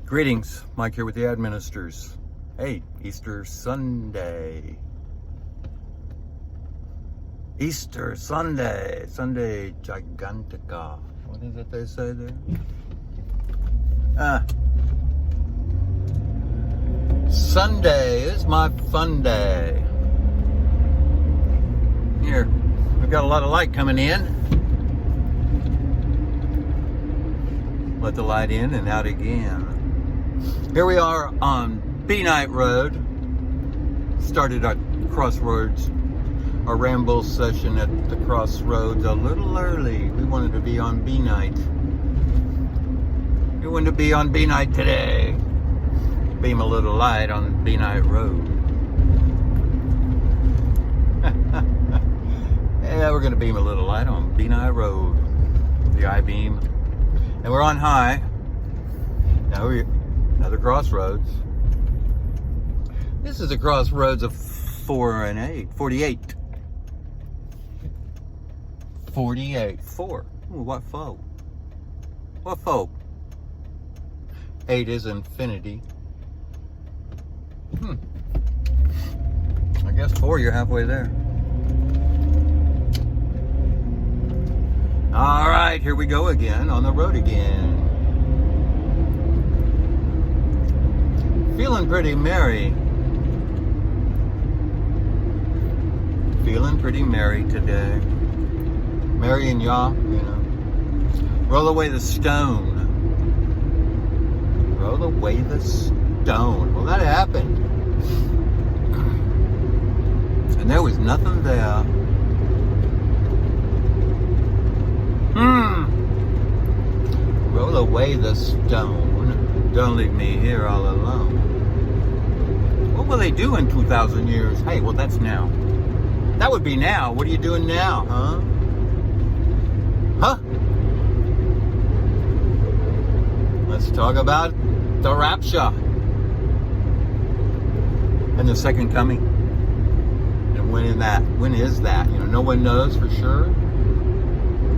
Greetings, Mike here with the Administers. Hey, Easter Sunday. Easter Sunday. Sunday Gigantica. What is it they say there? Sunday is my fun day. Here, we've got a lot of light coming in. Let the light in and out again. Here we are on B Night Road. Started our crossroads, our ramble session at the crossroads a little early. We wanted to be on B Night. We wanted to be on B Night today. Beam a little light on B Night Road. Yeah, we're gonna beam a little light on B Night Road. The I-beam. And we're on high. Now we're another crossroads. This is a crossroads of 48. 48. 4. Ooh, what foe? What foe? 8 is infinity. I guess 4, you're halfway there. All right, here we go again, on the road again. Feeling pretty merry. Feeling pretty merry today. Merry and yaw, you know. Roll away the stone. Roll away the stone. Well, that happened. And there was nothing there. Roll away the stone. Don't leave me here all alone. What will they do in 2,000 years? Hey, well, that's now. That would be now. What are you doing now, huh? Huh? Let's talk about the rapture and the second coming. And when is that? You know, no one knows for sure.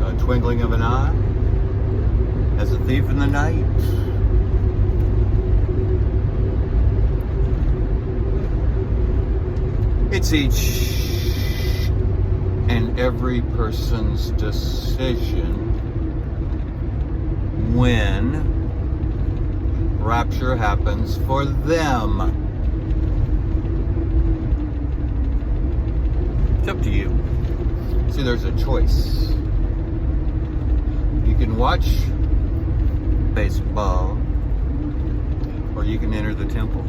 A twinkling of an eye, as a thief in the night. It's each and every person's decision when rapture happens for them. It's up to you. See, there's a choice. You can watch baseball, or you can enter the temple.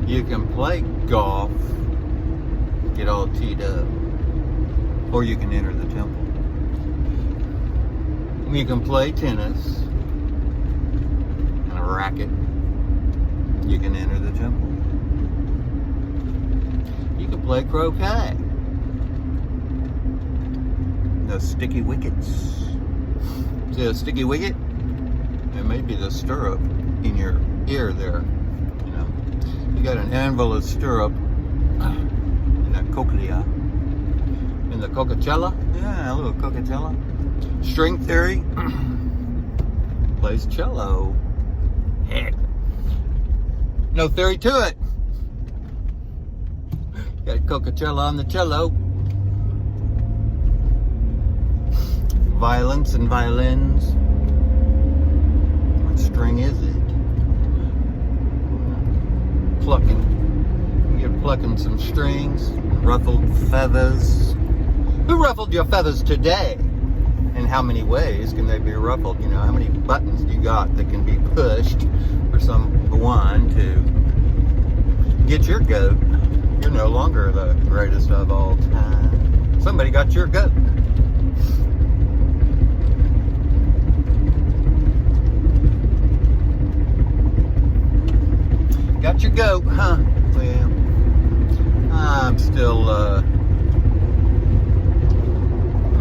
You can play golf, get all teed up, or you can enter the temple. You can play tennis and a racket. You can enter the temple. You can play croquet. The sticky wickets. See a sticky wicket? It may be the stirrup in your ear there. You know, you got an anvil of stirrup in a cochlea. In the Coca-Cola? Yeah, a little Coca-Cola. String theory plays cello. Heck. No theory to it. Got a Coca-Cola on the cello. Violins and violins. What string is it? Plucking. You're plucking some strings, ruffled feathers. Who ruffled your feathers today? And how many ways can they be ruffled? You know, how many buttons do you got that can be pushed for someone to get your goat? You're no longer the greatest of all time. Somebody got your goat. Got your goat, huh? Well, I'm still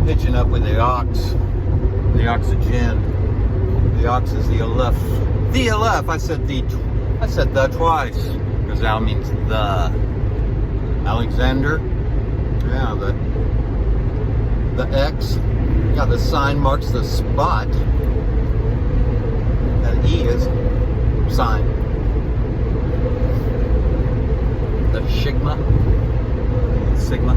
hitching up with the ox, the oxygen. The ox is the aleph. The aleph. I said the twice because al means the. Alexander. Yeah, the X. Yeah, the sign marks the spot. That E is sign. The Sigma. Sigma.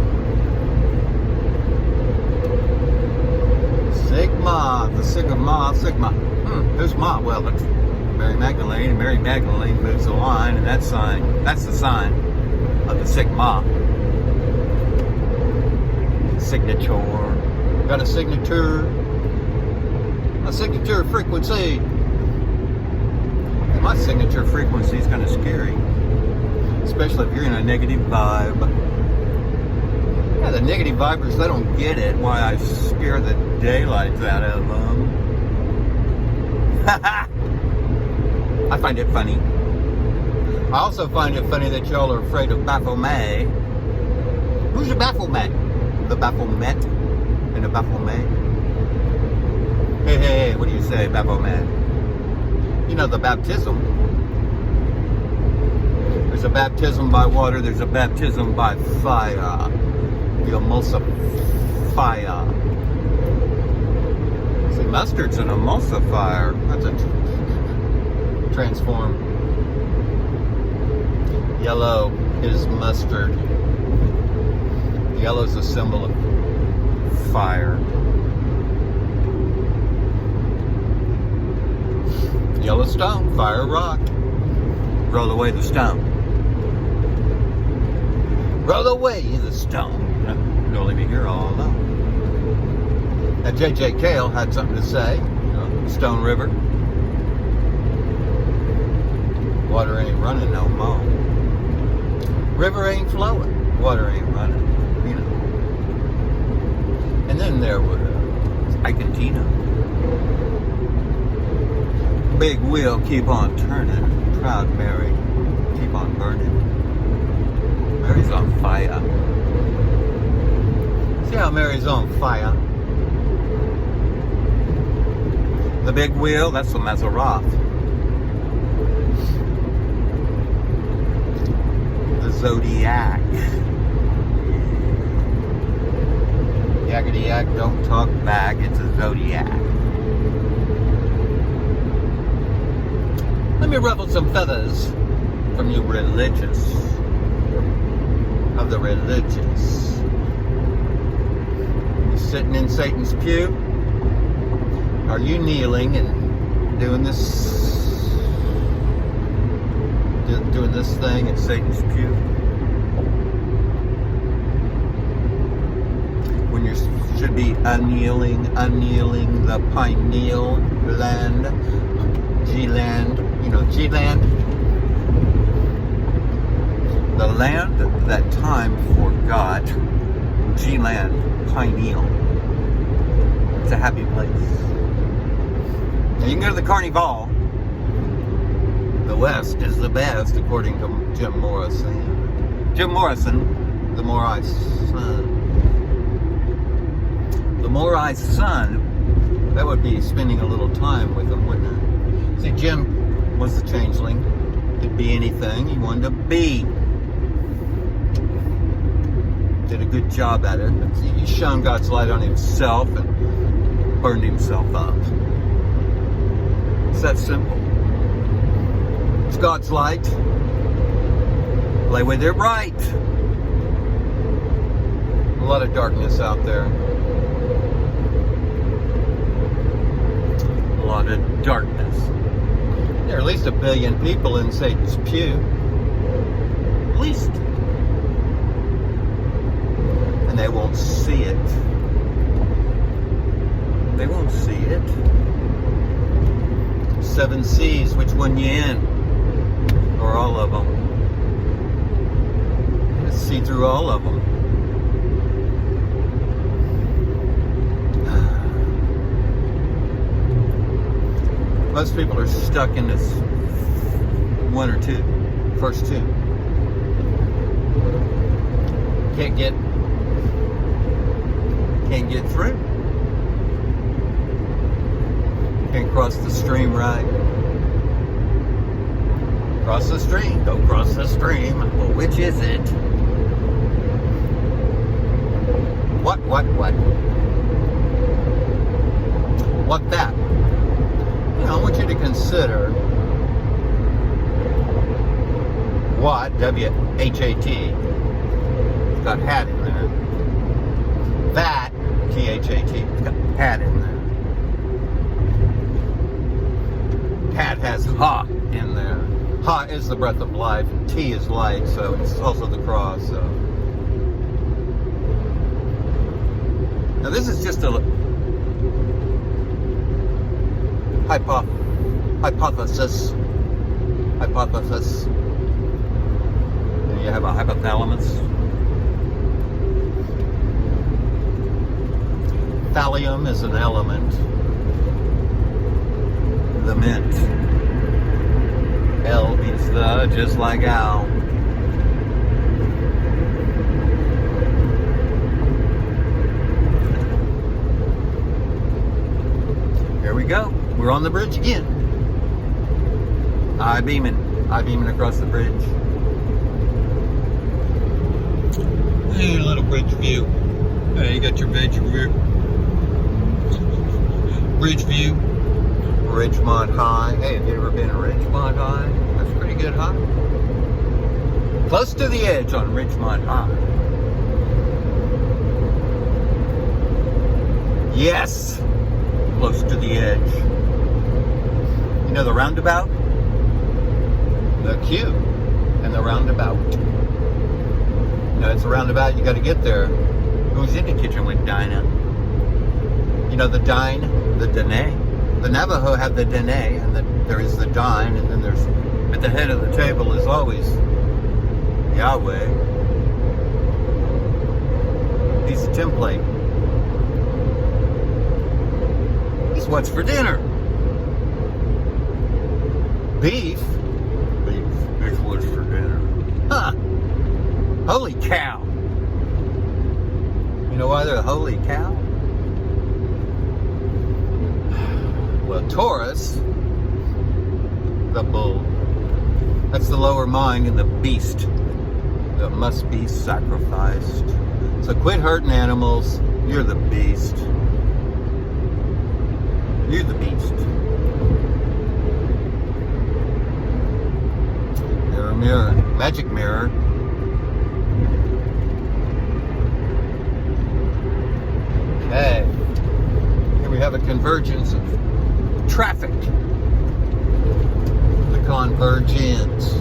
The Sigma. Who's Ma? Well, it's Mary Magdalene, and Mary Magdalene moves the line, and that's the sign of the Sigma. Signature. Got a signature frequency. My signature frequency is kind of scary, especially if you're in a negative vibe. Yeah, the negative vibers, they don't get it, why I scare the daylights out of them. I find it funny. I also find it funny that y'all are afraid of Baphomet. Who's the Baphomet? The Baphomet and the Baphomet? Hey, what do you say, Baphomet? You know, the baptism. There's a baptism by water, there's a baptism by fire. The emulsifier. See, mustard's an emulsifier. That's a transform. Yellow is mustard. Yellow's a symbol of fire. Yellow stone, fire rock. Roll away the stone. Roll away the stone. You'll leave me here all alone. Now, J.J. Cale had something to say. You know, Stone River. Water ain't running no more. River ain't flowing. Water ain't running. You know. And then there was Ike and Tina. Big wheel keep on turning. Proud Mary keep on burning. Mary's on fire. See how Mary's on fire? The big wheel, that's the Maserati. The Zodiac. Yakety yak, don't talk back, it's a Zodiac. Let me ruffle some feathers from you religious. Of the religious. You sitting in Satan's pew? Are you kneeling and doing this thing at Satan's pew? When you should be annealing the pineal land, G-land, you know, G-land, the land that time forgot, G-land, pineal. It's a happy place. Now you can go to the Carnival. The West is the best, according to Jim Morrison. Jim Morrison, the more I sun. The more I sun, that would be spending a little time with him, wouldn't it? See, Jim was the changeling. Could be anything he wanted to be. Did a good job at it. He shone God's light on himself and burned himself up. It's that simple. It's God's light. Play with it right. A lot of darkness out there. A lot of darkness. There are at least 1 billion people in Satan's pew. At least. And they won't see it. They won't see it. 7 seas, which one you in? Or all of them? Let's see through all of them. Most people are stuck in this one or two, first two. Can't get through. Can't cross the stream right. Cross the stream, don't cross the stream. Well, which is it? What? What that? You know, I want you to consider Watt, W-H-A-T. It's got hat in there. That, T-H-A-T. It's got hat in there. Hat has ha in there. Ha is the breath of life, and T is light, so it's also the cross. So now this is just a hypothesis. And you have a hypothalamus. Thallium is an element. The mint. L means the, just like owl. Here we go. We're on the bridge again. I-beaming across the bridge. Hey, little bridge view. Hey, you got your bridge view. Bridge view. Ridgemont High. Hey, have you ever been to Ridgemont High? That's pretty good high. Close to the edge on Ridgemont High. Yes! Close to the edge. You know the roundabout? The Q and the roundabout. You know, it's a roundabout, you got to get there. Who's in the kitchen with Dinah? You know the dine, the dene. The Navajo have the dene, and there is the dine, and then there's, at the head of the table is always Yahweh. He's a template. He's what's for dinner. Beef. Here's what's for dinner. Huh. Holy cow. You know why they're a holy cow? Well, Taurus, the bull, that's the lower mind and the beast that must be sacrificed. So quit hurting animals. You're the beast. You're the beast. Mirror, mirror, magic mirror. Okay. Here we have a convergence of traffic. The convergence.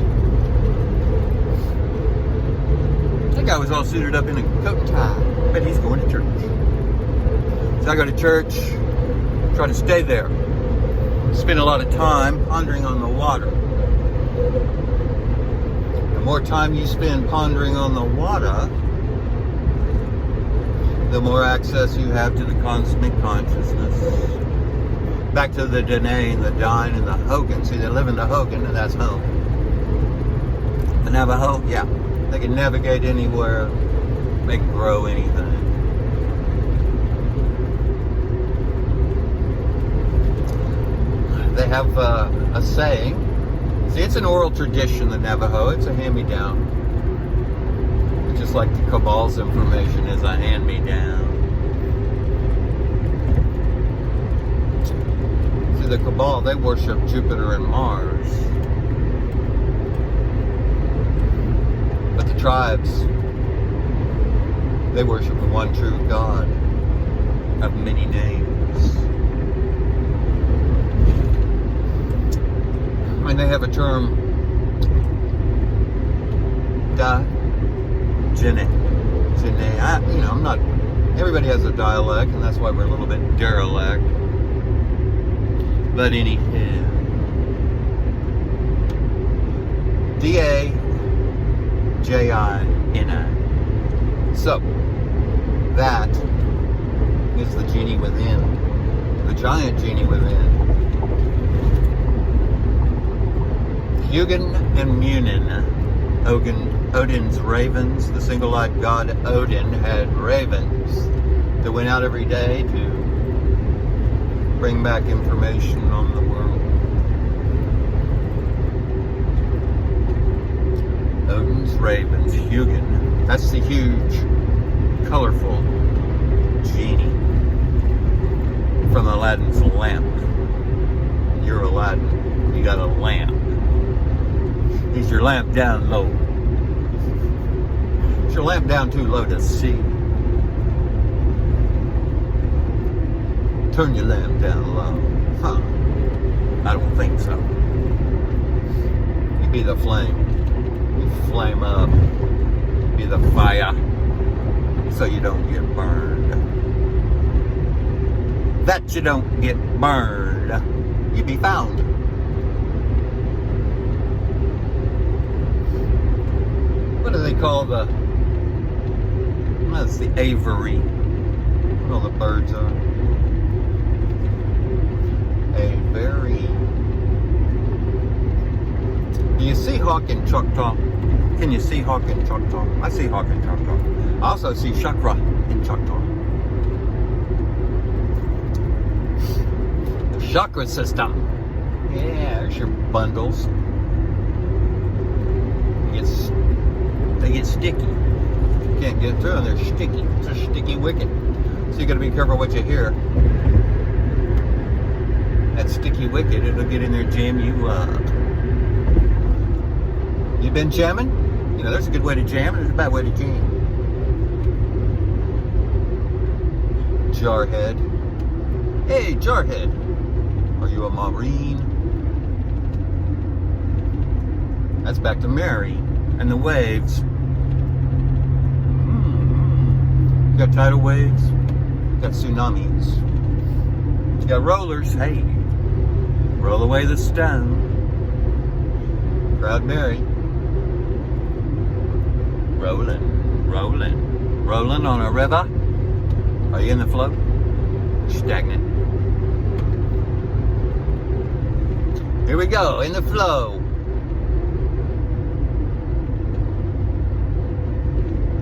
That guy was all suited up in a coat and tie. But he's going to church. So I go to church, try to stay there. Spend a lot of time pondering on the water. The more time you spend pondering on the water, the more access you have to the cosmic consciousness. Back to the Dene and the Dine and the Hogan. See, they live in the Hogan, and that's home. The Navajo, yeah. They can navigate anywhere. They can grow anything. They have a saying. See, it's an oral tradition, the Navajo. It's a hand-me-down. Just like the Cabal's information is a hand-me-down. See, the Cabal, they worship Jupiter and Mars. But the tribes, they worship the one true God of many names. And they have a term, Jene. I'm not, everybody has a dialect, and that's why we're a little bit derelict. But anyhow, D-A-J-I-N-I. So, that is the genie within, the giant genie within. Hugin and Munin, Odin's ravens, the single-eyed god Odin had ravens that went out every day to bring back information on the world. Odin's ravens, Hugin, that's the huge, colorful genie from Aladdin's lamp. You're Aladdin, you got a lamp. He's Is your lamp down low? Is your lamp down too low to see? Turn your lamp down low. Huh. I don't think so. You be the flame. You flame up. Be the fire. So you don't get burned. That you don't get burned. You be found. What do they call the... That's the aviary. What all the birds are. Aviary. Do you see hawk in Choctaw? Can you see hawk in Choctaw? I see hawk in Choctaw. I also see chakra in Choctaw. The chakra system. Yeah, there's your bundles. They get sticky. You can't get through them, they're sticky. It's a sticky wicket. So you gotta be careful what you hear. That sticky wicket, it'll get in there, jam you up. You been jamming? You know, there's a good way to jam and there's a bad way to jam. Jarhead. Hey, Jarhead. Are you a Marine? That's back to Mary and the waves. You got tidal waves. You got tsunamis. You got rollers. Hey, roll away the stone. Proud Mary. Rolling, rolling, rolling on a river. Are you in the flow? Stagnant. Here we go, in the flow.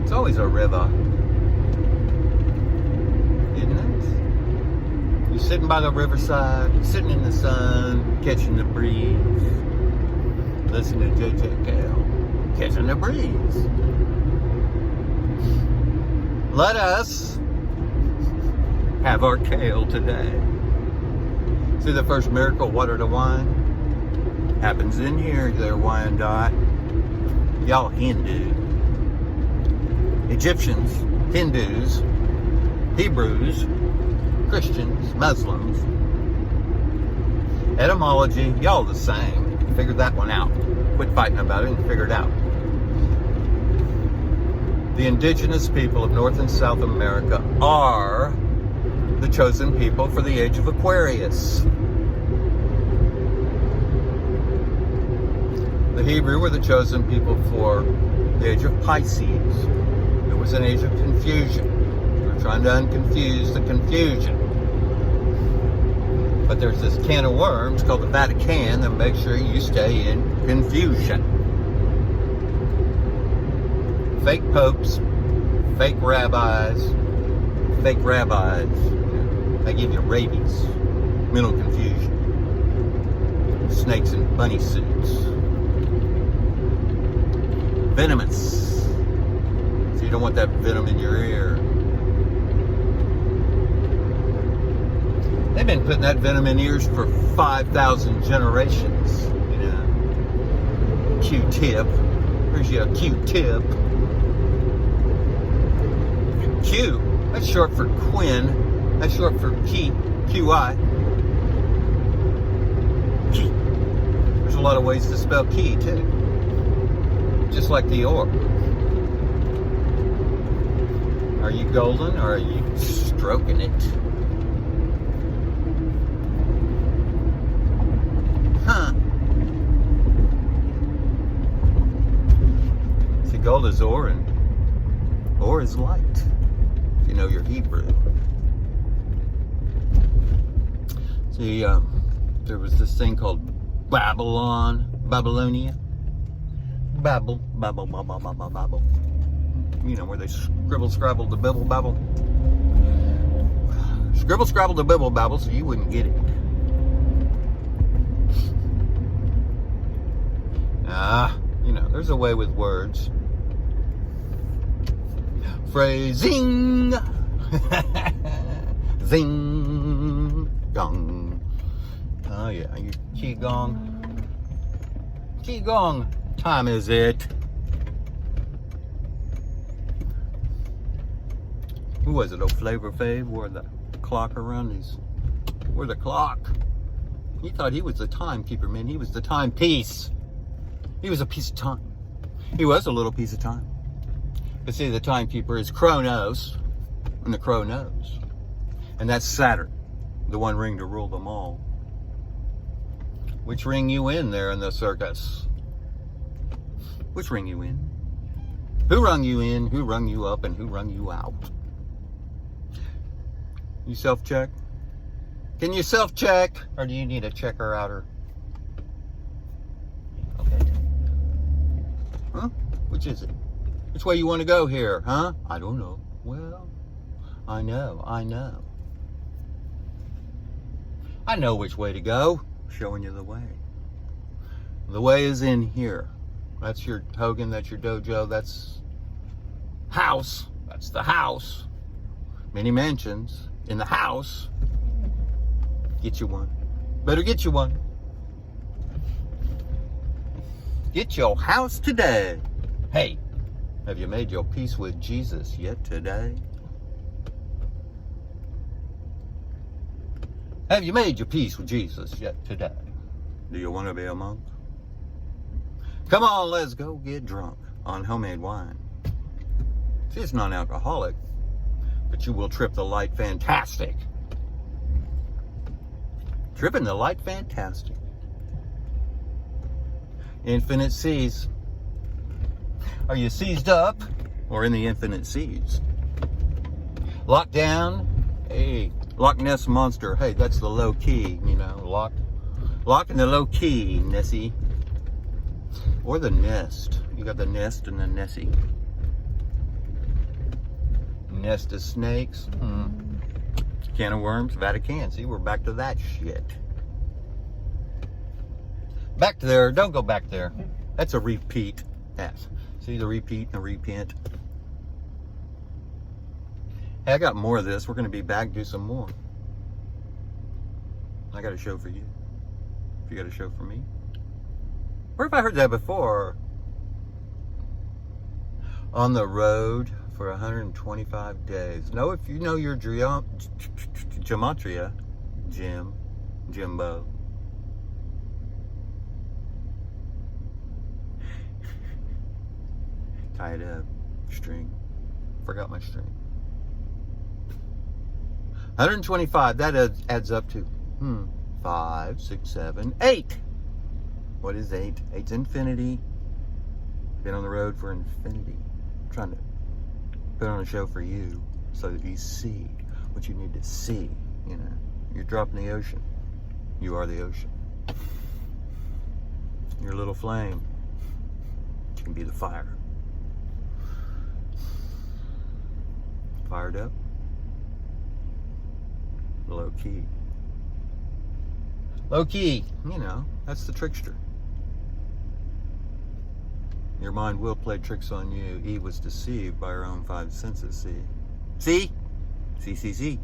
It's always a river, isn't it? You're sitting by the riverside, sitting in the sun, catching the breeze. Listening to JJ Cale, catching the breeze. Let us have our kale today. See the first miracle, water to wine? Happens in here, there, Wyandotte. Y'all Hindu. Egyptians, Hindus, Hebrews, Christians, Muslims. Etymology, y'all the same. Figure that one out. Quit fighting about it and figure it out. The indigenous people of North and South America are the chosen people for the age of Aquarius. The Hebrew were the chosen people for the age of Pisces. It was an age of confusion. We're trying to unconfuse the confusion. But there's this can of worms called the Vatican that makes sure you stay in confusion. Fake popes, fake rabbis. They give you rabies, mental confusion, snakes in bunny suits, venomous. So you don't want that venom in your ear. They've been putting that venom in ears for 5,000 generations. You know, Q-tip. Here's your Q-tip. Q, that's short for Quinn. That's short for key, Q-I. Key. There's a lot of ways to spell key, too. Just like the orb. Are you golden or are you stroking it? Huh. See, gold is ore and ore is light. If you know your Hebrew. See, there was this thing called Babylonia. Babble. You know, where they scrabble the bibble babble. Scrabble the bibble babble so you wouldn't get it. You know, there's a way with words. Phrasing. Zing. Gong. Oh yeah, you Qigong. Qigong. time is it? Who was it? Oh, Flavor Flav wore the clock around his... Wore the clock. He thought he was the timekeeper, man. He was the timepiece. He was a piece of time. He was a little piece of time. But see, the timekeeper is Kronos, and the crow knows. And that's Saturn, the one ring to rule them all. Which ring you in there in the circus? Which ring you in? Who rung you in, who rung you up, and who rung you out? You self-check? Can you self-check? Or do you need a checker-outer? Okay. Huh? Which is it? Which way you want to go here, huh? I don't know. Well, I know. I know which way to go. Showing you the way. The way is in here. That's your Hogan, that's your dojo, that's house. That's the house. Many mansions in the house. Get you one. Better get you one. Get your house today. Hey, have you made your peace with Jesus yet today? Have you made your peace with Jesus yet today? Do you want to be a monk? Come on, let's go get drunk on homemade wine. See, it's non-alcoholic, but you will trip the light fantastic. Tripping the light fantastic. Infinite seas. Are you seized up or in the infinite seas? Locked down. Hey, Loch Ness Monster. Hey, that's the low key, you know. Lock in the low key, Nessi. Or the nest. You got the nest and the Nessi. Nest of snakes. Can of worms, Vatican. See, we're back to that shit. Back to there. Don't go back there. That's a repeat. Yes. See the repeat and the repent. Hey, I got more of this. We're going to be back, do some more. I got a show for you. If you got a show for me. Where have I heard that before? On the road for 125 days. No, if you know your gematria, Jimbo. Tie it up, string. Forgot my string. 125, that adds up to 5, 6, 7, 8. What is 8? 8's infinity. Been on the road for infinity. I'm trying to put on a show for you so that you see what you need to see. You know, you're dropping the ocean. You are the ocean. Your little flame can be the fire. Fired up. Low key. Low key, you know, that's the trickster. Your mind will play tricks on you. Eve was deceived by her own 5 senses, see? See? See?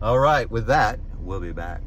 All right, with that, we'll be back.